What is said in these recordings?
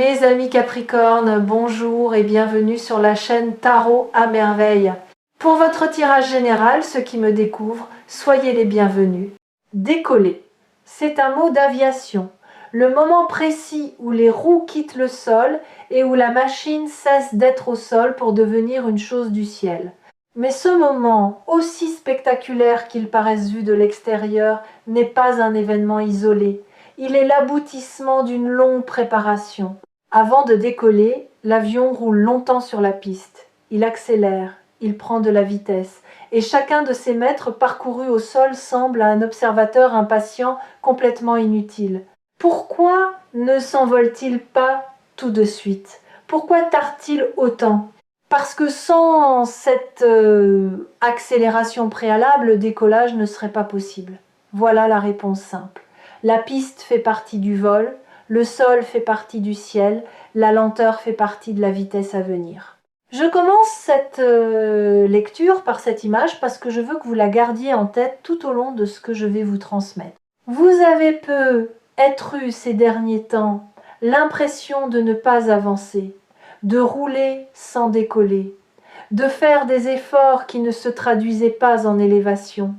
Mes amis Capricorne, bonjour et bienvenue sur la chaîne Tarot à merveille. Pour votre tirage général, ceux qui me découvrent, soyez les bienvenus. Décoller, c'est un mot d'aviation. Le moment précis où les roues quittent le sol et où la machine cesse d'être au sol pour devenir une chose du ciel. Mais ce moment, aussi spectaculaire qu'il paraisse vu de l'extérieur, n'est pas un événement isolé. Il est l'aboutissement d'une longue préparation. Avant de décoller, l'avion roule longtemps sur la piste. Il accélère, il prend de la vitesse, et chacun de ses mètres parcourus au sol semble à un observateur impatient complètement inutile. Pourquoi ne s'envole-t-il pas tout de suite? Pourquoi tarde-t-il autant? Parce que sans cette accélération préalable, le décollage ne serait pas possible. Voilà la réponse simple. La piste fait partie du vol, le sol fait partie du ciel, la lenteur fait partie de la vitesse à venir. Je commence cette lecture par cette image parce que je veux que vous la gardiez en tête tout au long de ce que je vais vous transmettre. Vous avez peut-être eu ces derniers temps l'impression de ne pas avancer, de rouler sans décoller, de faire des efforts qui ne se traduisaient pas en élévation.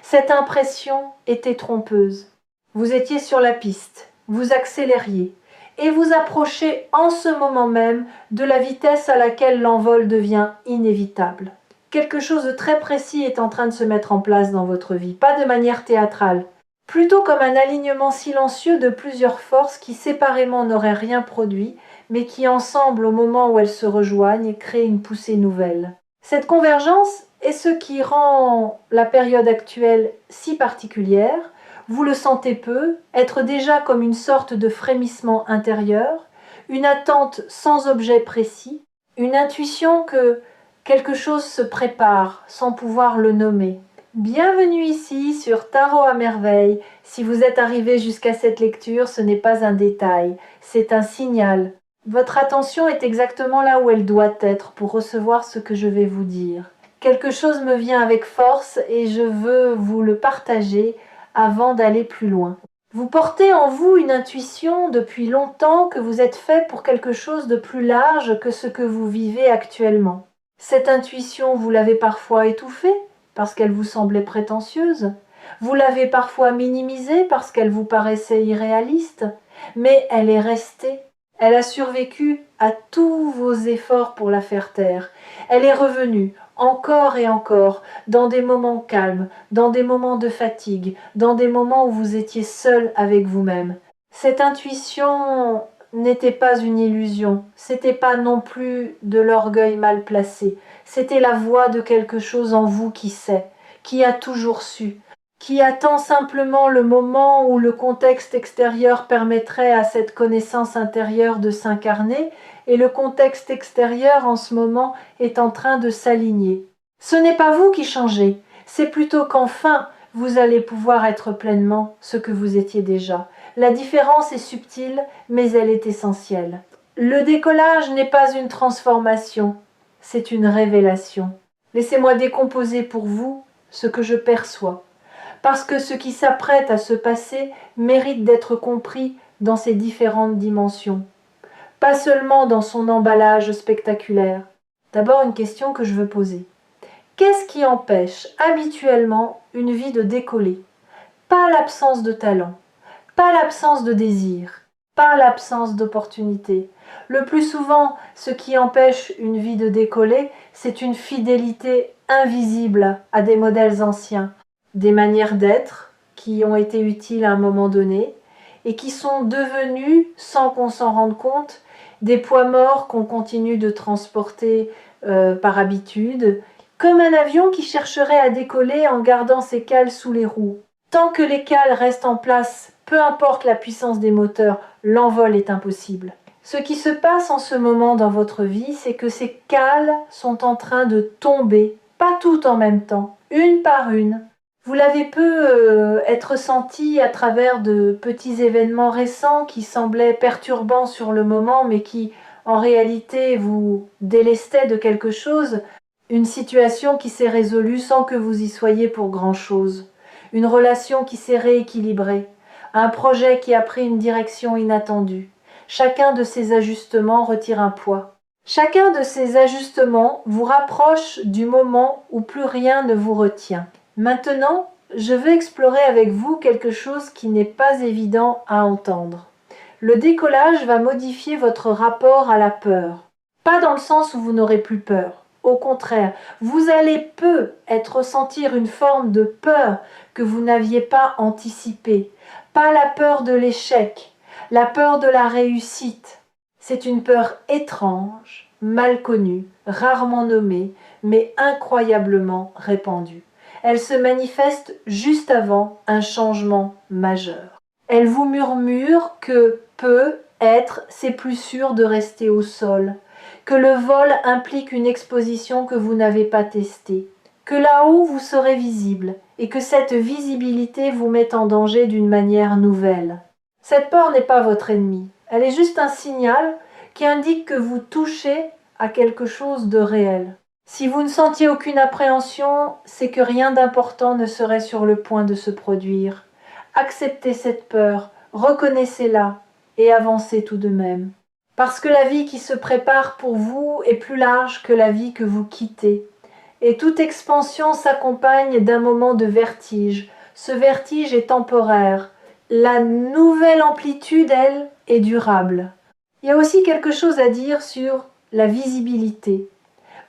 Cette impression était trompeuse. Vous étiez sur la piste, vous accélériez et vous approchez en ce moment même de la vitesse à laquelle l'envol devient inévitable. Quelque chose de très précis est en train de se mettre en place dans votre vie, pas de manière théâtrale, plutôt comme un alignement silencieux de plusieurs forces qui séparément n'auraient rien produit, mais qui ensemble, au moment où elles se rejoignent, créent une poussée nouvelle. Cette convergence est ce qui rend la période actuelle si particulière. Vous le sentez peu, être déjà comme une sorte de frémissement intérieur, une attente sans objet précis, une intuition que quelque chose se prépare sans pouvoir le nommer. Bienvenue ici sur Tarot à merveille. Si vous êtes arrivé jusqu'à cette lecture, ce n'est pas un détail, c'est un signal. Votre attention est exactement là où elle doit être pour recevoir ce que je vais vous dire. Quelque chose me vient avec force et je veux vous le partager avant d'aller plus loin. Vous portez en vous une intuition depuis longtemps que vous êtes fait pour quelque chose de plus large que ce que vous vivez actuellement. Cette intuition, vous l'avez parfois étouffée parce qu'elle vous semblait prétentieuse. Vous l'avez parfois minimisée parce qu'elle vous paraissait irréaliste. Mais elle est restée. Elle a survécu à tous vos efforts pour la faire taire. Elle est revenue encore et encore, dans des moments calmes, dans des moments de fatigue, dans des moments où vous étiez seul avec vous-même. Cette intuition n'était pas une illusion, c'était pas non plus de l'orgueil mal placé, c'était la voix de quelque chose en vous qui sait, qui a toujours su, qui attend simplement le moment où le contexte extérieur permettrait à cette connaissance intérieure de s'incarner, et le contexte extérieur en ce moment est en train de s'aligner. Ce n'est pas vous qui changez, c'est plutôt qu'enfin vous allez pouvoir être pleinement ce que vous étiez déjà. La différence est subtile, mais elle est essentielle. Le décollage n'est pas une transformation, c'est une révélation. Laissez-moi décomposer pour vous ce que je perçois, parce que ce qui s'apprête à se passer mérite d'être compris dans ses différentes dimensions. Pas seulement dans son emballage spectaculaire. D'abord, une question que je veux poser. Qu'est-ce qui empêche habituellement une vie de décoller? Pas l'absence de talent, pas l'absence de désir, pas l'absence d'opportunité. Le plus souvent, ce qui empêche une vie de décoller, c'est une fidélité invisible à des modèles anciens, des manières d'être qui ont été utiles à un moment donné et qui sont devenues, sans qu'on s'en rende compte, des poids morts qu'on continue de transporter par habitude, comme un avion qui chercherait à décoller en gardant ses cales sous les roues. Tant que les cales restent en place, peu importe la puissance des moteurs, l'envol est impossible. Ce qui se passe en ce moment dans votre vie, c'est que ces cales sont en train de tomber, pas toutes en même temps, une par une. Vous l'avez être senti à travers de petits événements récents qui semblaient perturbants sur le moment, mais qui, en réalité, vous délestaient de quelque chose. Une situation qui s'est résolue sans que vous y soyez pour grand-chose. Une relation qui s'est rééquilibrée. Un projet qui a pris une direction inattendue. Chacun de ces ajustements retire un poids. Chacun de ces ajustements vous rapproche du moment où plus rien ne vous retient. Maintenant, je veux explorer avec vous quelque chose qui n'est pas évident à entendre. Le décollage va modifier votre rapport à la peur. Pas dans le sens où vous n'aurez plus peur. Au contraire, vous allez peut-être ressentir une forme de peur que vous n'aviez pas anticipée. Pas la peur de l'échec, la peur de la réussite. C'est une peur étrange, mal connue, rarement nommée, mais incroyablement répandue. Elle se manifeste juste avant un changement majeur. Elle vous murmure que peut-être c'est plus sûr de rester au sol, que le vol implique une exposition que vous n'avez pas testée, que là-haut vous serez visible et que cette visibilité vous met en danger d'une manière nouvelle. Cette peur n'est pas votre ennemi, elle est juste un signal qui indique que vous touchez à quelque chose de réel. Si vous ne sentiez aucune appréhension, c'est que rien d'important ne serait sur le point de se produire. Acceptez cette peur, reconnaissez-la et avancez tout de même. Parce que la vie qui se prépare pour vous est plus large que la vie que vous quittez. Et toute expansion s'accompagne d'un moment de vertige. Ce vertige est temporaire. La nouvelle amplitude, elle, est durable. Il y a aussi quelque chose à dire sur la visibilité.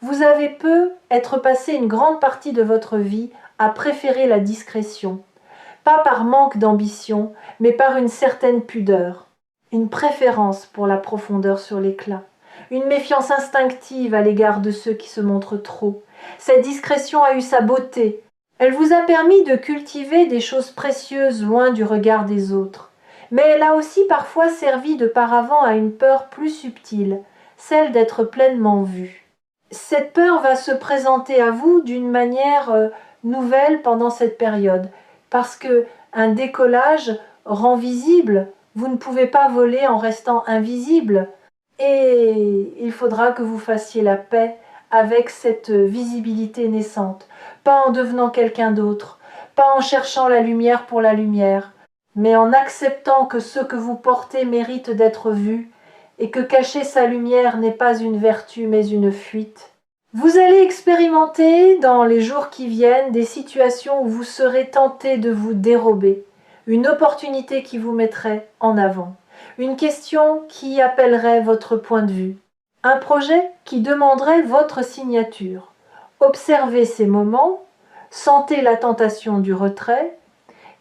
Vous avez peut-être passé une grande partie de votre vie à préférer la discrétion. Pas par manque d'ambition, mais par une certaine pudeur. Une préférence pour la profondeur sur l'éclat. Une méfiance instinctive à l'égard de ceux qui se montrent trop. Cette discrétion a eu sa beauté. Elle vous a permis de cultiver des choses précieuses loin du regard des autres. Mais elle a aussi parfois servi de paravent à une peur plus subtile, celle d'être pleinement vue. Cette peur va se présenter à vous d'une manière nouvelle pendant cette période, parce que un décollage rend visible, vous ne pouvez pas voler en restant invisible, et il faudra que vous fassiez la paix avec cette visibilité naissante, pas en devenant quelqu'un d'autre, pas en cherchant la lumière pour la lumière, mais en acceptant que ce que vous portez mérite d'être vu, et que cacher sa lumière n'est pas une vertu mais une fuite. Vous allez expérimenter dans les jours qui viennent des situations où vous serez tenté de vous dérober, une opportunité qui vous mettrait en avant, une question qui appellerait votre point de vue, un projet qui demanderait votre signature. Observez ces moments, sentez la tentation du retrait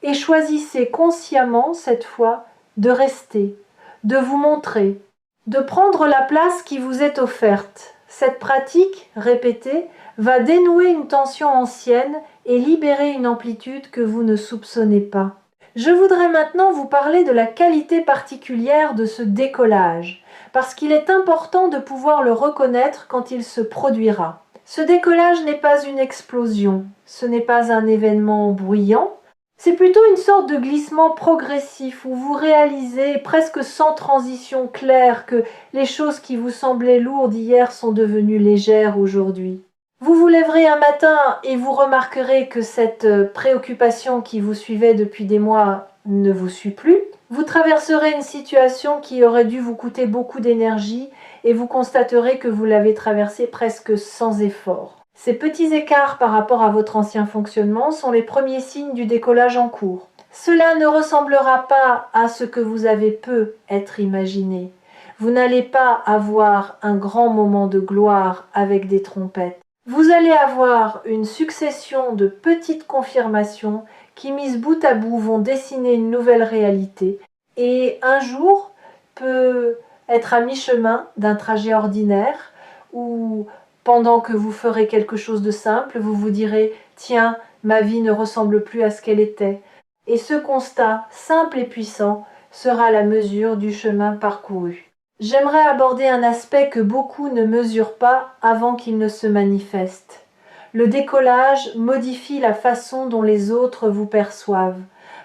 et choisissez consciemment cette fois de rester, de vous montrer, de prendre la place qui vous est offerte. Cette pratique, répétée, va dénouer une tension ancienne et libérer une amplitude que vous ne soupçonnez pas. Je voudrais maintenant vous parler de la qualité particulière de ce décollage, parce qu'il est important de pouvoir le reconnaître quand il se produira. Ce décollage n'est pas une explosion, ce n'est pas un événement bruyant, c'est plutôt une sorte de glissement progressif où vous réalisez presque sans transition claire que les choses qui vous semblaient lourdes hier sont devenues légères aujourd'hui. Vous vous lèverez un matin et vous remarquerez que cette préoccupation qui vous suivait depuis des mois ne vous suit plus. Vous traverserez une situation qui aurait dû vous coûter beaucoup d'énergie et vous constaterez que vous l'avez traversée presque sans effort. Ces petits écarts par rapport à votre ancien fonctionnement sont les premiers signes du décollage en cours. Cela ne ressemblera pas à ce que vous avez peut-être imaginé. Vous n'allez pas avoir un grand moment de gloire avec des trompettes. Vous allez avoir une succession de petites confirmations qui, mises bout à bout, vont dessiner une nouvelle réalité. Et un jour peut être à mi-chemin d'un trajet ordinaire où, pendant que vous ferez quelque chose de simple, vous vous direz « Tiens, ma vie ne ressemble plus à ce qu'elle était ». Et ce constat, simple et puissant, sera la mesure du chemin parcouru. J'aimerais aborder un aspect que beaucoup ne mesurent pas avant qu'il ne se manifeste. Le décollage modifie la façon dont les autres vous perçoivent.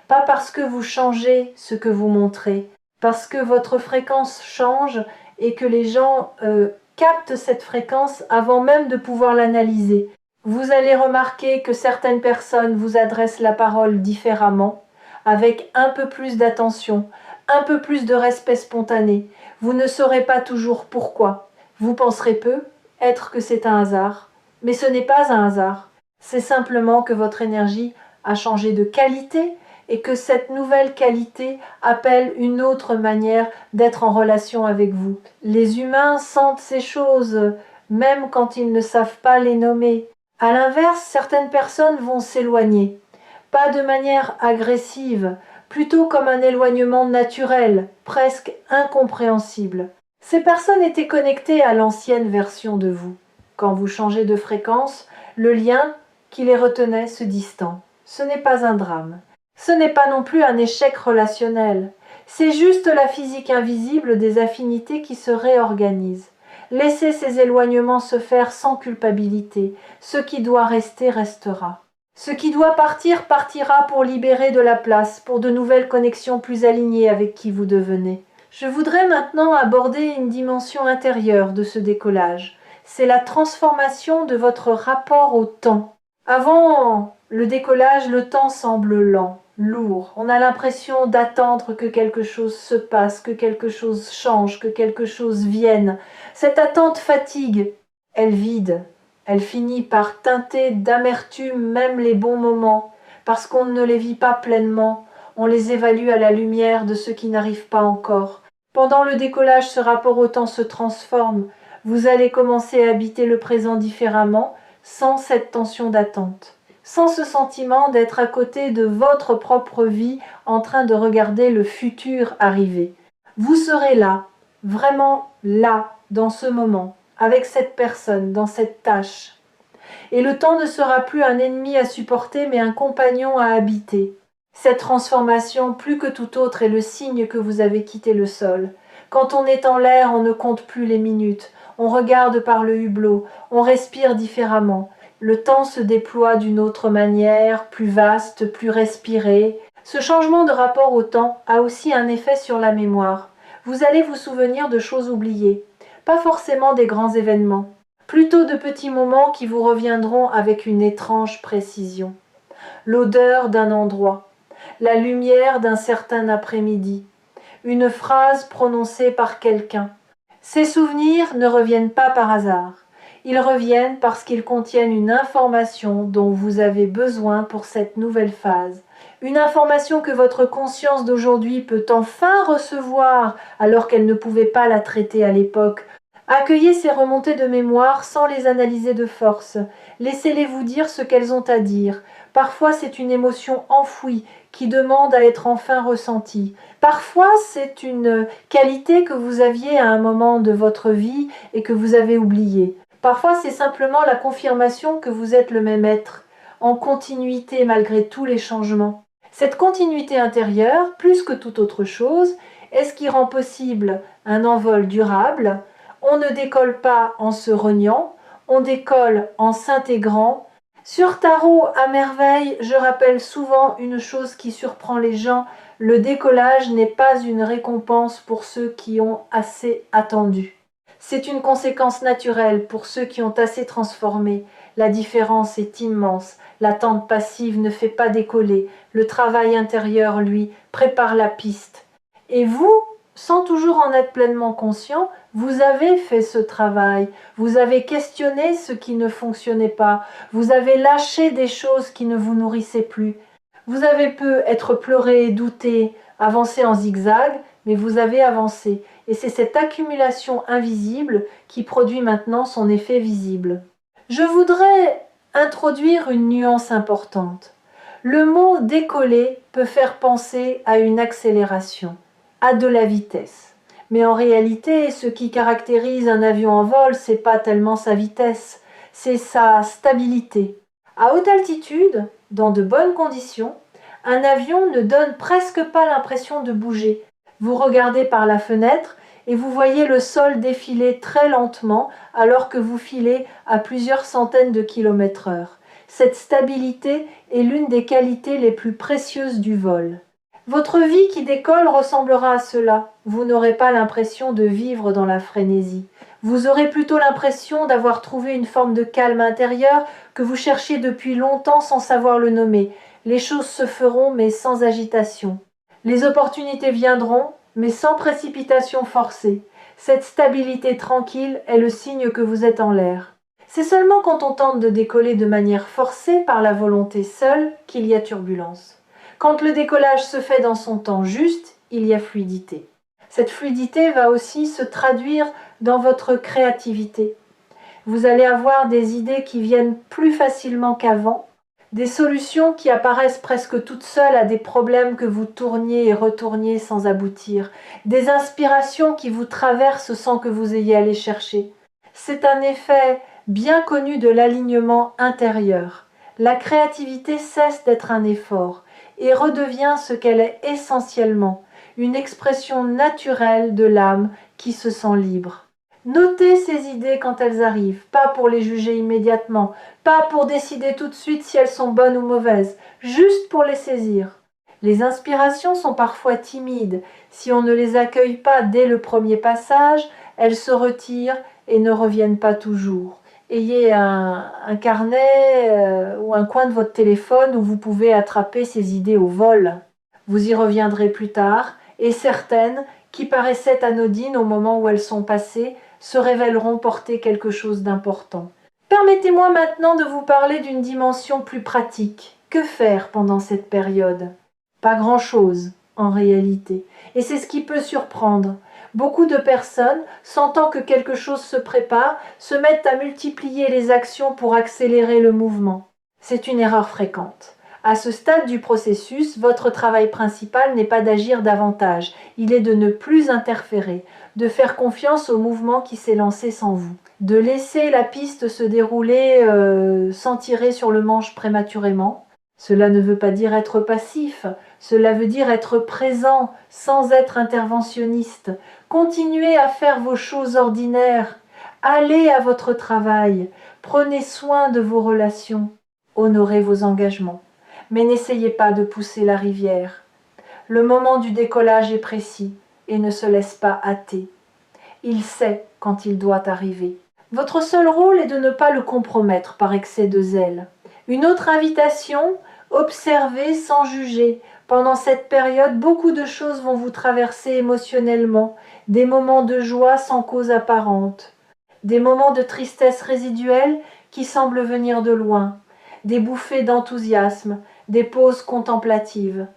Pas parce que vous changez ce que vous montrez, parce que votre fréquence change et que les gens captent cette fréquence avant même de pouvoir l'analyser. Vous allez remarquer que certaines personnes vous adressent la parole différemment, avec un peu plus d'attention, un peu plus de respect spontané. Vous ne saurez pas toujours pourquoi. Vous penserez peu, être que c'est un hasard. Mais ce n'est pas un hasard. C'est simplement que votre énergie a changé de qualité et que cette nouvelle qualité appelle une autre manière d'être en relation avec vous. Les humains sentent ces choses, même quand ils ne savent pas les nommer. À l'inverse, certaines personnes vont s'éloigner. Pas de manière agressive, plutôt comme un éloignement naturel, presque incompréhensible. Ces personnes étaient connectées à l'ancienne version de vous. Quand vous changez de fréquence, le lien qui les retenait se distend. Ce n'est pas un drame. Ce n'est pas non plus un échec relationnel. C'est juste la physique invisible des affinités qui se réorganisent. Laissez ces éloignements se faire sans culpabilité. Ce qui doit rester restera. Ce qui doit partir partira pour libérer de la place, pour de nouvelles connexions plus alignées avec qui vous devenez. Je voudrais maintenant aborder une dimension intérieure de ce décollage. C'est la transformation de votre rapport au temps. Avant le décollage, le temps semble lent, lourd. On a l'impression d'attendre que quelque chose se passe, que quelque chose change, que quelque chose vienne. Cette attente fatigue, elle vide. Elle finit par teinter d'amertume même les bons moments, parce qu'on ne les vit pas pleinement, on les évalue à la lumière de ce qui n'arrive pas encore. Pendant le décollage, ce rapport au temps se transforme. Vous allez commencer à habiter le présent différemment, sans cette tension d'attente, sans ce sentiment d'être à côté de votre propre vie en train de regarder le futur arriver. Vous serez là, vraiment là, dans ce moment, avec cette personne, dans cette tâche. Et le temps ne sera plus un ennemi à supporter, mais un compagnon à habiter. Cette transformation, plus que tout autre, est le signe que vous avez quitté le sol. Quand on est en l'air, on ne compte plus les minutes. On regarde par le hublot, on respire différemment. Le temps se déploie d'une autre manière, plus vaste, plus respiré. Ce changement de rapport au temps a aussi un effet sur la mémoire. Vous allez vous souvenir de choses oubliées, pas forcément des grands événements, plutôt de petits moments qui vous reviendront avec une étrange précision. L'odeur d'un endroit, la lumière d'un certain après-midi, une phrase prononcée par quelqu'un. Ces souvenirs ne reviennent pas par hasard. Ils reviennent parce qu'ils contiennent une information dont vous avez besoin pour cette nouvelle phase. Une information que votre conscience d'aujourd'hui peut enfin recevoir alors qu'elle ne pouvait pas la traiter à l'époque. Accueillez ces remontées de mémoire sans les analyser de force. Laissez-les vous dire ce qu'elles ont à dire. Parfois, c'est une émotion enfouie qui demande à être enfin ressentie. Parfois, c'est une qualité que vous aviez à un moment de votre vie et que vous avez oubliée. Parfois, c'est simplement la confirmation que vous êtes le même être, en continuité malgré tous les changements. Cette continuité intérieure, plus que toute autre chose, est ce qui rend possible un envol durable. On ne décolle pas en se reniant, on décolle en s'intégrant. Sur Tarot à merveille, je rappelle souvent une chose qui surprend les gens, le décollage n'est pas une récompense pour ceux qui ont assez attendu. C'est une conséquence naturelle pour ceux qui ont assez transformé. La différence est immense. L'attente passive ne fait pas décoller. Le travail intérieur, lui, prépare la piste. Et vous, sans toujours en être pleinement conscient, vous avez fait ce travail. Vous avez questionné ce qui ne fonctionnait pas. Vous avez lâché des choses qui ne vous nourrissaient plus. Vous avez pu être pleuré, douté, avancé en zigzag, mais vous avez avancé. Et c'est cette accumulation invisible qui produit maintenant son effet visible. Je voudrais introduire une nuance importante. Le mot décoller peut faire penser à une accélération, à de la vitesse. Mais en réalité, ce qui caractérise un avion en vol, c'est pas tellement sa vitesse, c'est sa stabilité. À haute altitude, dans de bonnes conditions, un avion ne donne presque pas l'impression de bouger. Vous regardez par la fenêtre et vous voyez le sol défiler très lentement alors que vous filez à plusieurs centaines de kilomètres/heure. Cette stabilité est l'une des qualités les plus précieuses du vol. Votre vie qui décolle ressemblera à cela. Vous n'aurez pas l'impression de vivre dans la frénésie. Vous aurez plutôt l'impression d'avoir trouvé une forme de calme intérieur que vous cherchiez depuis longtemps sans savoir le nommer. Les choses se feront mais sans agitation. Les opportunités viendront, mais sans précipitation forcée. Cette stabilité tranquille est le signe que vous êtes en l'air. C'est seulement quand on tente de décoller de manière forcée par la volonté seule qu'il y a turbulence. Quand le décollage se fait dans son temps juste, il y a fluidité. Cette fluidité va aussi se traduire dans votre créativité. Vous allez avoir des idées qui viennent plus facilement qu'avant, des solutions qui apparaissent presque toutes seules à des problèmes que vous tourniez et retourniez sans aboutir, des inspirations qui vous traversent sans que vous ayez à les chercher. C'est un effet bien connu de l'alignement intérieur. La créativité cesse d'être un effort et redevient ce qu'elle est essentiellement, une expression naturelle de l'âme qui se sent libre. Notez ces idées quand elles arrivent, pas pour les juger immédiatement, pas pour décider tout de suite si elles sont bonnes ou mauvaises, juste pour les saisir. Les inspirations sont parfois timides. Si on ne les accueille pas dès le premier passage, elles se retirent et ne reviennent pas toujours. Ayez un carnet ou un coin de votre téléphone où vous pouvez attraper ces idées au vol. Vous y reviendrez plus tard, et certaines, qui paraissaient anodines au moment où elles sont passées, se révéleront porter quelque chose d'important. Permettez-moi maintenant de vous parler d'une dimension plus pratique. Que faire pendant cette période ? Pas grand-chose, en réalité. Et c'est ce qui peut surprendre. Beaucoup de personnes, sentant que quelque chose se prépare, se mettent à multiplier les actions pour accélérer le mouvement. C'est une erreur fréquente. À ce stade du processus, votre travail principal n'est pas d'agir davantage, il est de ne plus interférer, de faire confiance au mouvement qui s'est lancé sans vous, de laisser la piste se dérouler sans tirer sur le manche prématurément. Cela ne veut pas dire être passif, cela veut dire être présent sans être interventionniste. Continuez à faire vos choses ordinaires, allez à votre travail, prenez soin de vos relations, honorez vos engagements. Mais n'essayez pas de pousser la rivière. Le moment du décollage est précis et ne se laisse pas hâter. Il sait quand il doit arriver. Votre seul rôle est de ne pas le compromettre par excès de zèle. Une autre invitation, observez sans juger. Pendant cette période, beaucoup de choses vont vous traverser émotionnellement, des moments de joie sans cause apparente, des moments de tristesse résiduelle qui semblent venir de loin, des bouffées d'enthousiasme, des pauses contemplatives.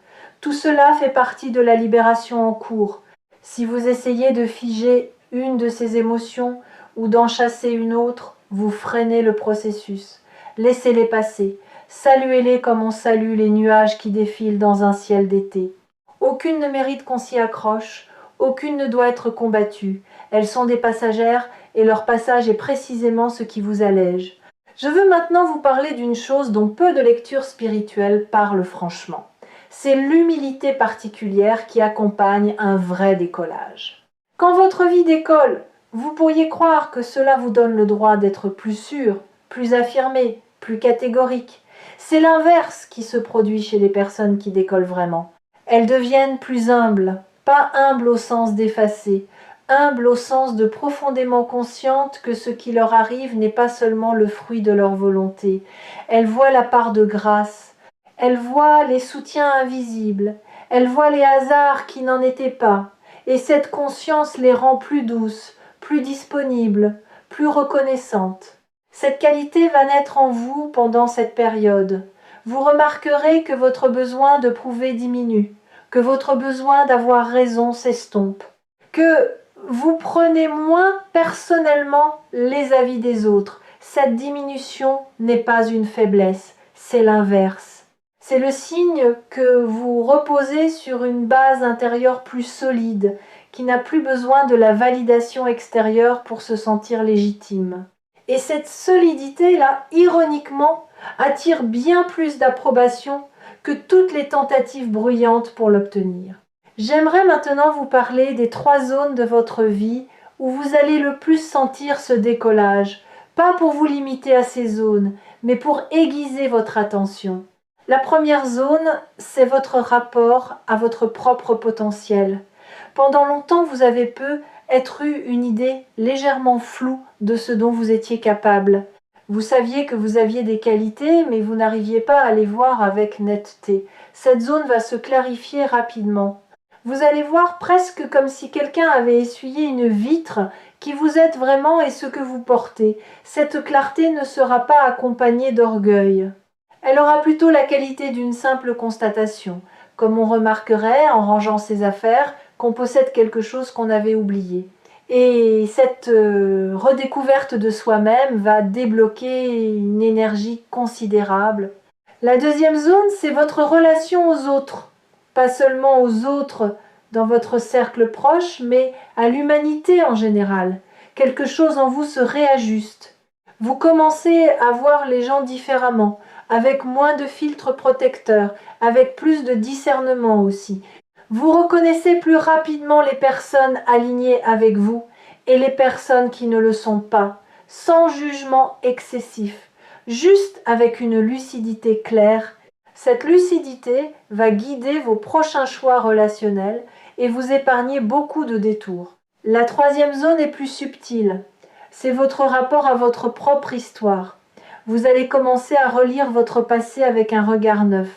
Tout cela fait partie de la libération en cours. Si vous essayez de figer une de ces émotions ou d'en chasser une autre, vous freinez le processus. Laissez-les passer. Saluez-les comme on salue les nuages qui défilent dans un ciel d'été. Aucune ne mérite qu'on s'y accroche, aucune ne doit être combattue. Elles sont des passagères et leur passage est précisément ce qui vous allège. Je veux maintenant vous parler d'une chose dont peu de lectures spirituelles parlent franchement. C'est l'humilité particulière qui accompagne un vrai décollage. Quand votre vie décolle, vous pourriez croire que cela vous donne le droit d'être plus sûr, plus affirmé, plus catégorique. C'est l'inverse qui se produit chez les personnes qui décollent vraiment. Elles deviennent plus humbles, pas humbles au sens d'effacer, humbles au sens de profondément conscientes que ce qui leur arrive n'est pas seulement le fruit de leur volonté. Elles voient la part de grâce, elles voient les soutiens invisibles, elles voient les hasards qui n'en étaient pas, et cette conscience les rend plus douces, plus disponibles, plus reconnaissantes. Cette qualité va naître en vous pendant cette période. Vous remarquerez que votre besoin de prouver diminue, que votre besoin d'avoir raison s'estompe, que vous prenez moins personnellement les avis des autres. Cette diminution n'est pas une faiblesse, c'est l'inverse. C'est le signe que vous reposez sur une base intérieure plus solide, qui n'a plus besoin de la validation extérieure pour se sentir légitime. Et cette solidité-là, ironiquement, attire bien plus d'approbation que toutes les tentatives bruyantes pour l'obtenir. J'aimerais maintenant vous parler des 3 zones de votre vie où vous allez le plus sentir ce décollage, pas pour vous limiter à ces zones, mais pour aiguiser votre attention. La première zone, c'est votre rapport à votre propre potentiel. Pendant longtemps, vous avez peut-être eu une idée légèrement floue de ce dont vous étiez capable. Vous saviez que vous aviez des qualités, mais vous n'arriviez pas à les voir avec netteté. Cette zone va se clarifier rapidement. Vous allez voir presque comme si quelqu'un avait essuyé une vitre qui vous êtes vraiment et ce que vous portez. Cette clarté ne sera pas accompagnée d'orgueil. Elle aura plutôt la qualité d'une simple constatation, comme on remarquerait en rangeant ses affaires qu'on possède quelque chose qu'on avait oublié. Et cette redécouverte de soi-même va débloquer une énergie considérable. La deuxième zone, c'est votre relation aux autres. Pas seulement aux autres dans votre cercle proche, mais à l'humanité en général. Quelque chose en vous se réajuste. Vous commencez à voir les gens différemment, avec moins de filtres protecteurs, avec plus de discernement aussi. Vous reconnaissez plus rapidement les personnes alignées avec vous et les personnes qui ne le sont pas, sans jugement excessif, juste avec une lucidité claire. Cette lucidité va guider vos prochains choix relationnels et vous épargner beaucoup de détours. La troisième zone est plus subtile. C'est votre rapport à votre propre histoire. Vous allez commencer à relire votre passé avec un regard neuf.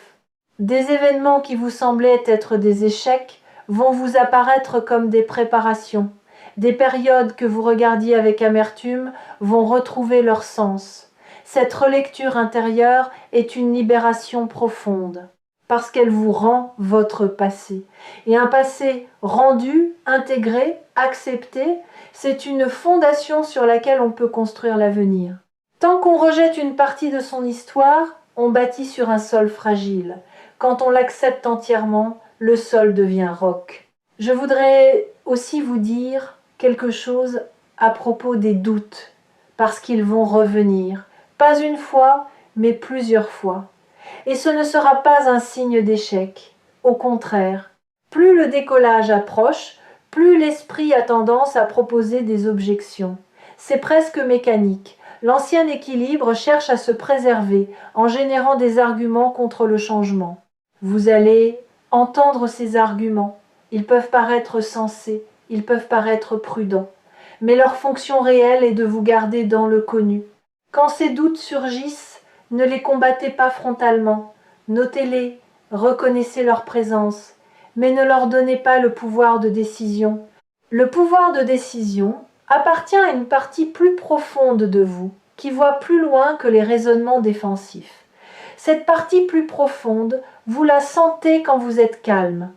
Des événements qui vous semblaient être des échecs vont vous apparaître comme des préparations. Des périodes que vous regardiez avec amertume vont retrouver leur sens. Cette relecture intérieure est une libération profonde, parce qu'elle vous rend votre passé. Et un passé rendu, intégré, accepté, c'est une fondation sur laquelle on peut construire l'avenir. Tant qu'on rejette une partie de son histoire, on bâtit sur un sol fragile. Quand on l'accepte entièrement, le sol devient roc. Je voudrais aussi vous dire quelque chose à propos des doutes, parce qu'ils vont revenir, pas une fois, mais plusieurs fois. Et ce ne sera pas un signe d'échec. Au contraire, plus le décollage approche, plus l'esprit a tendance à proposer des objections. C'est presque mécanique. L'ancien équilibre cherche à se préserver en générant des arguments contre le changement. Vous allez entendre ces arguments. Ils peuvent paraître sensés, ils peuvent paraître prudents, mais leur fonction réelle est de vous garder dans le connu. Quand ces doutes surgissent, ne les combattez pas frontalement. Notez-les, reconnaissez leur présence, mais ne leur donnez pas le pouvoir de décision. Le pouvoir de décision appartient à une partie plus profonde de vous, qui voit plus loin que les raisonnements défensifs. Cette partie plus profonde, vous la sentez quand vous êtes calme,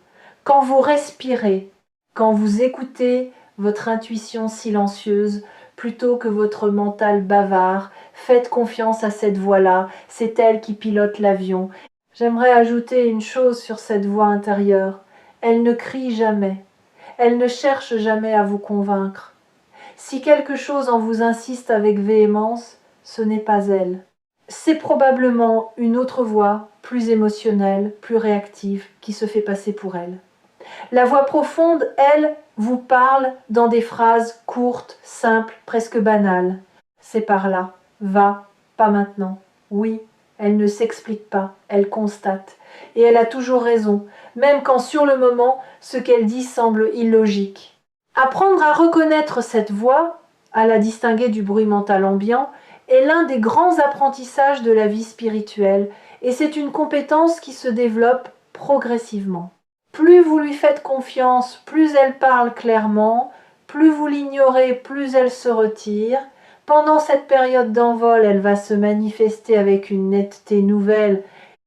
quand vous respirez, quand vous écoutez votre intuition silencieuse plutôt que votre mental bavard. Faites confiance à cette voix-là, c'est elle qui pilote l'avion. J'aimerais ajouter une chose sur cette voix intérieure. Elle ne crie jamais. Elle ne cherche jamais à vous convaincre. Si quelque chose en vous insiste avec véhémence, ce n'est pas elle. C'est probablement une autre voix, plus émotionnelle, plus réactive, qui se fait passer pour elle. La voix profonde, elle, vous parle dans des phrases courtes, simples, presque banales. C'est par là. Va, pas maintenant. Oui, elle ne s'explique pas, elle constate. Et elle a toujours raison, même quand sur le moment, ce qu'elle dit semble illogique. Apprendre à reconnaître cette voix, à la distinguer du bruit mental ambiant, est l'un des grands apprentissages de la vie spirituelle, et c'est une compétence qui se développe progressivement. Plus vous lui faites confiance, plus elle parle clairement, plus vous l'ignorez, plus elle se retire. Pendant cette période d'envol, elle va se manifester avec une netteté nouvelle.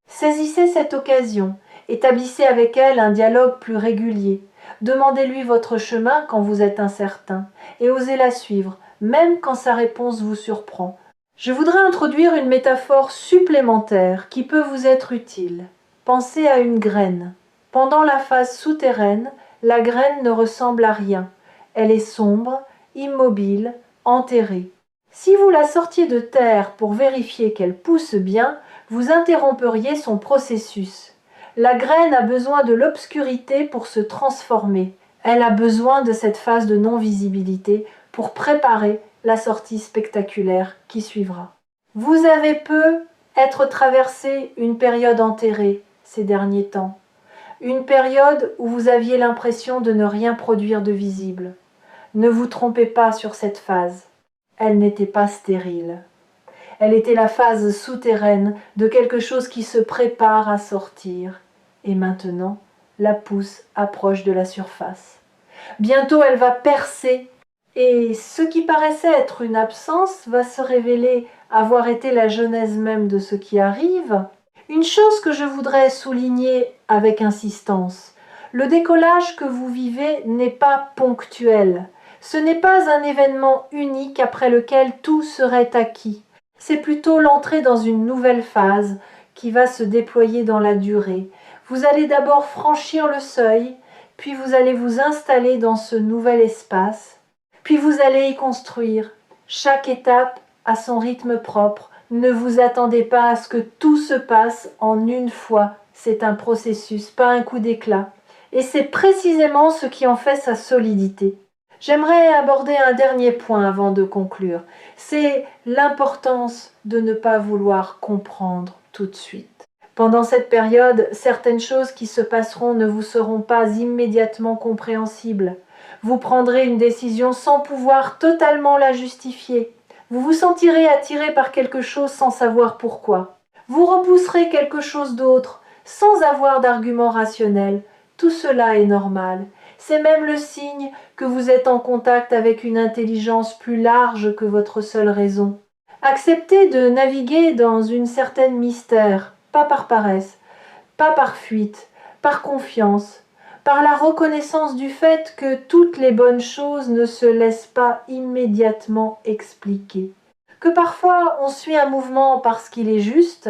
Saisissez cette occasion, établissez avec elle un dialogue plus régulier. Demandez-lui votre chemin quand vous êtes incertain, et osez la suivre, même quand sa réponse vous surprend. Je voudrais introduire une métaphore supplémentaire qui peut vous être utile. Pensez à une graine. Pendant la phase souterraine, la graine ne ressemble à rien. Elle est sombre, immobile, enterrée. Si vous la sortiez de terre pour vérifier qu'elle pousse bien, vous interromperiez son processus. La graine a besoin de l'obscurité pour se transformer. Elle a besoin de cette phase de non-visibilité pour préparer la sortie spectaculaire qui suivra. Vous avez être traversé une période enterrée ces derniers temps. Une période où vous aviez l'impression de ne rien produire de visible. Ne vous trompez pas sur cette phase. Elle n'était pas stérile. Elle était la phase souterraine de quelque chose qui se prépare à sortir. Et maintenant, la pousse approche de la surface. Bientôt elle va percer et ce qui paraissait être une absence va se révéler avoir été la genèse même de ce qui arrive. Une chose que je voudrais souligner avec insistance, le décollage que vous vivez n'est pas ponctuel. Ce n'est pas un événement unique après lequel tout serait acquis. C'est plutôt l'entrée dans une nouvelle phase qui va se déployer dans la durée. Vous allez d'abord franchir le seuil, puis vous allez vous installer dans ce nouvel espace, puis vous allez y construire. Chaque étape a son rythme propre. Ne vous attendez pas à ce que tout se passe en une fois. C'est un processus, pas un coup d'éclat. Et c'est précisément ce qui en fait sa solidité. J'aimerais aborder un dernier point avant de conclure. C'est l'importance de ne pas vouloir comprendre tout de suite. Pendant cette période, certaines choses qui se passeront ne vous seront pas immédiatement compréhensibles. Vous prendrez une décision sans pouvoir totalement la justifier. Vous vous sentirez attiré par quelque chose sans savoir pourquoi. Vous repousserez quelque chose d'autre sans avoir d'argument rationnel. Tout cela est normal. C'est même le signe que vous êtes en contact avec une intelligence plus large que votre seule raison. Acceptez de naviguer dans une certaine mystère, pas par paresse, pas par fuite, par confiance, par la reconnaissance du fait que toutes les bonnes choses ne se laissent pas immédiatement expliquer, que parfois on suit un mouvement parce qu'il est juste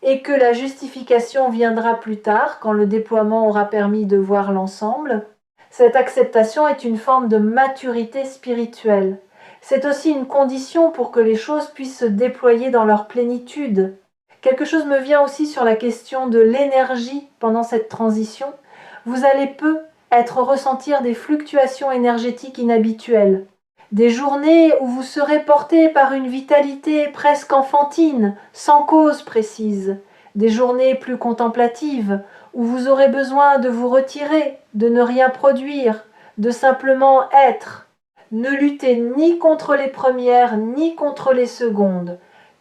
et que la justification viendra plus tard quand le déploiement aura permis de voir l'ensemble. Cette acceptation est une forme de maturité spirituelle. C'est aussi une condition pour que les choses puissent se déployer dans leur plénitude. Quelque chose me vient aussi sur la question de l'énergie pendant cette transition. Vous allez peu ressentir des fluctuations énergétiques inhabituelles. Des journées où vous serez porté par une vitalité presque enfantine, sans cause précise. Des journées plus contemplatives, où vous aurez besoin de vous retirer, de ne rien produire, de simplement être. Ne luttez ni contre les premières, ni contre les secondes.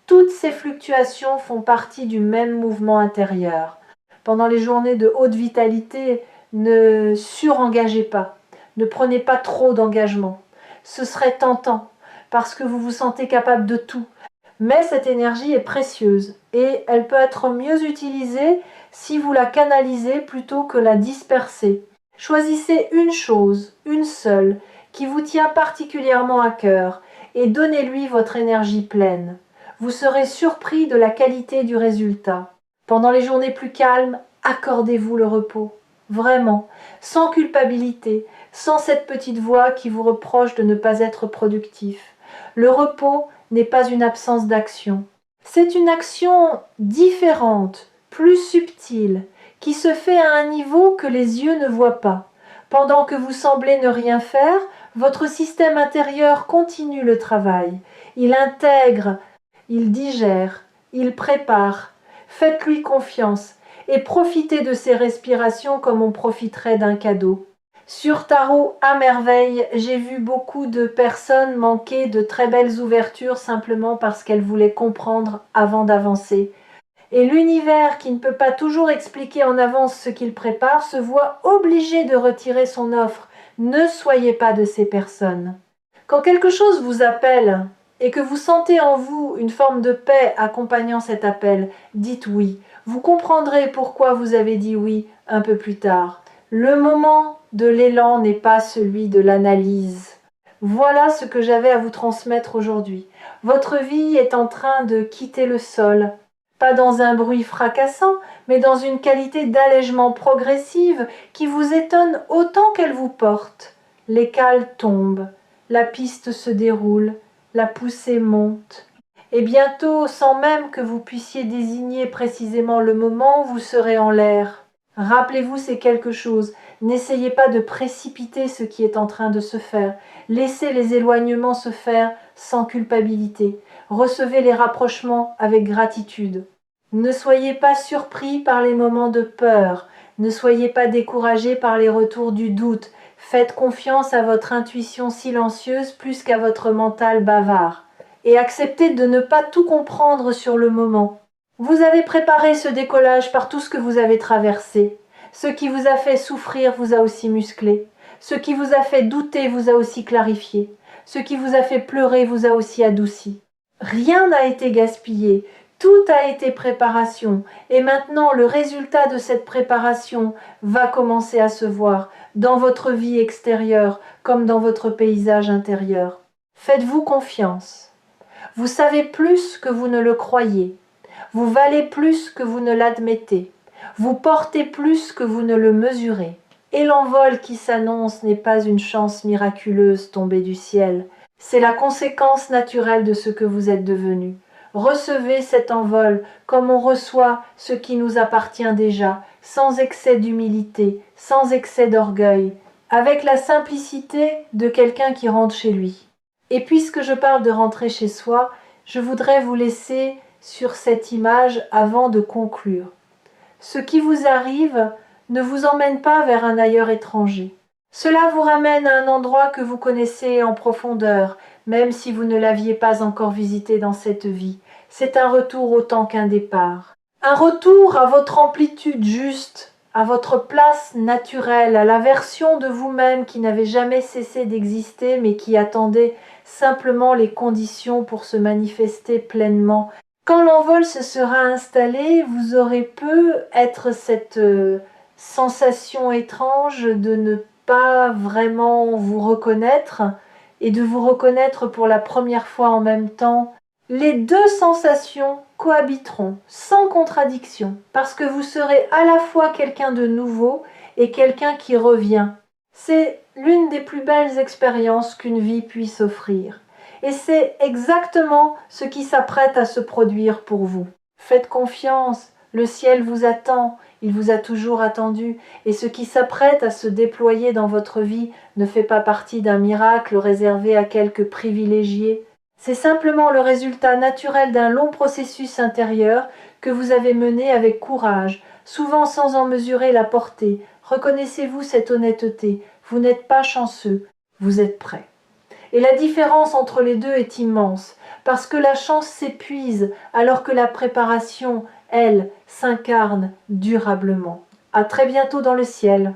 Toutes ces fluctuations font partie du même mouvement intérieur. Pendant les journées de haute vitalité, ne surengagez pas, ne prenez pas trop d'engagement. Ce serait tentant, parce que vous vous sentez capable de tout. Mais cette énergie est précieuse et elle peut être mieux utilisée si vous la canalisez plutôt que la dispersez. Choisissez une chose, une seule, qui vous tient particulièrement à cœur et donnez-lui votre énergie pleine. Vous serez surpris de la qualité du résultat. Pendant les journées plus calmes, accordez-vous le repos. Vraiment, sans culpabilité, sans cette petite voix qui vous reproche de ne pas être productif. Le repos n'est pas une absence d'action. C'est une action différente, plus subtile, qui se fait à un niveau que les yeux ne voient pas. Pendant que vous semblez ne rien faire, votre système intérieur continue le travail. Il intègre, il digère, il prépare. Faites-lui confiance et profitez de ces respirations comme on profiterait d'un cadeau. Sur Tarot à merveille, j'ai vu beaucoup de personnes manquer de très belles ouvertures simplement parce qu'elles voulaient comprendre avant d'avancer. Et l'univers, qui ne peut pas toujours expliquer en avance ce qu'il prépare, se voit obligé de retirer son offre. Ne soyez pas de ces personnes. Quand quelque chose vous appelle et que vous sentez en vous une forme de paix accompagnant cet appel, dites oui. Vous comprendrez pourquoi vous avez dit oui un peu plus tard. Le moment de l'élan n'est pas celui de l'analyse. Voilà ce que j'avais à vous transmettre aujourd'hui. Votre vie est en train de quitter le sol. Pas dans un bruit fracassant, mais dans une qualité d'allègement progressive qui vous étonne autant qu'elle vous porte. Les cales tombent, la piste se déroule, la poussée monte. Et bientôt, sans même que vous puissiez désigner précisément le moment, vous serez en l'air. Rappelez-vous ces quelque chose. N'essayez pas de précipiter ce qui est en train de se faire. Laissez les éloignements se faire sans culpabilité. Recevez les rapprochements avec gratitude. Ne soyez pas surpris par les moments de peur. Ne soyez pas découragés par les retours du doute. Faites confiance à votre intuition silencieuse plus qu'à votre mental bavard. Et acceptez de ne pas tout comprendre sur le moment. Vous avez préparé ce décollage par tout ce que vous avez traversé. Ce qui vous a fait souffrir vous a aussi musclé. Ce qui vous a fait douter vous a aussi clarifié. Ce qui vous a fait pleurer vous a aussi adouci. Rien n'a été gaspillé, tout a été préparation. Et maintenant, le résultat de cette préparation va commencer à se voir dans votre vie extérieure comme dans votre paysage intérieur. Faites-vous confiance. Vous savez plus que vous ne le croyez. Vous valez plus que vous ne l'admettez. Vous portez plus que vous ne le mesurez. Et l'envol qui s'annonce n'est pas une chance miraculeuse tombée du ciel. C'est la conséquence naturelle de ce que vous êtes devenu. Recevez cet envol comme on reçoit ce qui nous appartient déjà, sans excès d'humilité, sans excès d'orgueil, avec la simplicité de quelqu'un qui rentre chez lui. Et puisque je parle de rentrer chez soi, je voudrais vous laisser sur cette image avant de conclure. Ce qui vous arrive ne vous emmène pas vers un ailleurs étranger. Cela vous ramène à un endroit que vous connaissez en profondeur, même si vous ne l'aviez pas encore visité dans cette vie. C'est un retour autant qu'un départ. Un retour à votre amplitude juste, à votre place naturelle, à la version de vous-même qui n'avait jamais cessé d'exister mais qui attendait simplement les conditions pour se manifester pleinement. Quand l'envol se sera installé, vous aurez être cette sensation étrange de ne pas vraiment vous reconnaître et de vous reconnaître pour la première fois en même temps. Les deux sensations cohabiteront sans contradiction parce que vous serez à la fois quelqu'un de nouveau et quelqu'un qui revient. C'est l'une des plus belles expériences qu'une vie puisse offrir. Et c'est exactement ce qui s'apprête à se produire pour vous. Faites confiance, le ciel vous attend, il vous a toujours attendu, et ce qui s'apprête à se déployer dans votre vie ne fait pas partie d'un miracle réservé à quelques privilégiés. C'est simplement le résultat naturel d'un long processus intérieur que vous avez mené avec courage, souvent sans en mesurer la portée. Reconnaissez-vous cette honnêteté, vous n'êtes pas chanceux, vous êtes prêt. Et la différence entre les deux est immense, parce que la chance s'épuise alors que la préparation, elle, s'incarne durablement. À très bientôt dans le ciel.